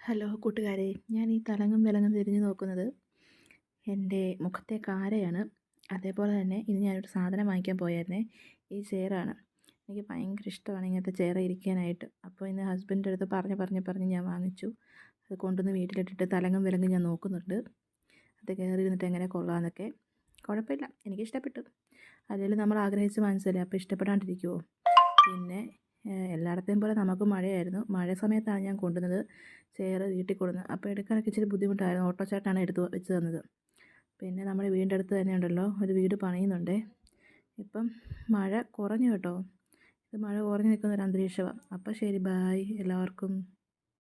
Hello കൂട്ടുകാരെ, ഞാൻ ഈ തലങ്ങും വിലങ്ങും തിരിഞ്ഞു നോക്കുന്നത് എൻ്റെ മുഖത്തെ കാരയാണ്. അതേപോലെ തന്നെ ഇന്ന് ഞാനൊരു സാധനം വാങ്ങിക്കാൻ പോയായിരുന്നേ. ഈ ചെയറാണ്. എനിക്ക് ഭയങ്കര ഇഷ്ടമാണ് ഇങ്ങനത്തെ ചെയർ ഇരിക്കാനായിട്ട്. അപ്പോൾ ഇന്ന് ഹസ്ബൻഡിൻ്റെ അടുത്ത് പറഞ്ഞ് ഞാൻ വാങ്ങിച്ചു. അത് കൊണ്ടുവന്ന് വീട്ടിലിട്ടിട്ട് തലങ്ങും വിലങ്ങും ഞാൻ നോക്കുന്നുണ്ട്. അത് കയറി ഇരുന്നിട്ട് എങ്ങനെ കൊള്ളാമെന്നൊക്കെ. കുഴപ്പമില്ല, എനിക്കിഷ്ടപ്പെട്ടു. അല്ലെങ്കിൽ നമ്മൾ ആഗ്രഹിച്ച് വാങ്ങിച്ചതല്ലേ, അപ്പോൾ ഇഷ്ടപ്പെടാണ്ടിരിക്കുമോ? പിന്നെ എല്ലായിടത്തെയും പോലെ നമുക്ക് മഴയായിരുന്നു. മഴ സമയത്താണ് ഞാൻ കൊണ്ടുവന്നത് ചെയർ വീട്ടിൽ കൊണ്ടുവന്നത്. അപ്പോൾ എടുക്കാനൊക്കെ ഇച്ചിരി ബുദ്ധിമുട്ടായിരുന്നു. ഓട്ടോ ചേട്ടനാണ് എടുത്ത് വെച്ച് തന്നത്. പിന്നെ നമ്മുടെ വീടിൻ്റെ അടുത്ത് തന്നെ ഉണ്ടല്ലോ ഒരു വീട് പണിയുന്നുണ്ടേ. ഇപ്പം മഴ കുറഞ്ഞു കേട്ടോ. ഇത് മഴ കുറഞ്ഞ് നിൽക്കുന്ന ഒരു അന്തരീക്ഷമാണ്. അപ്പോൾ ശരി, ബായ് എല്ലാവർക്കും.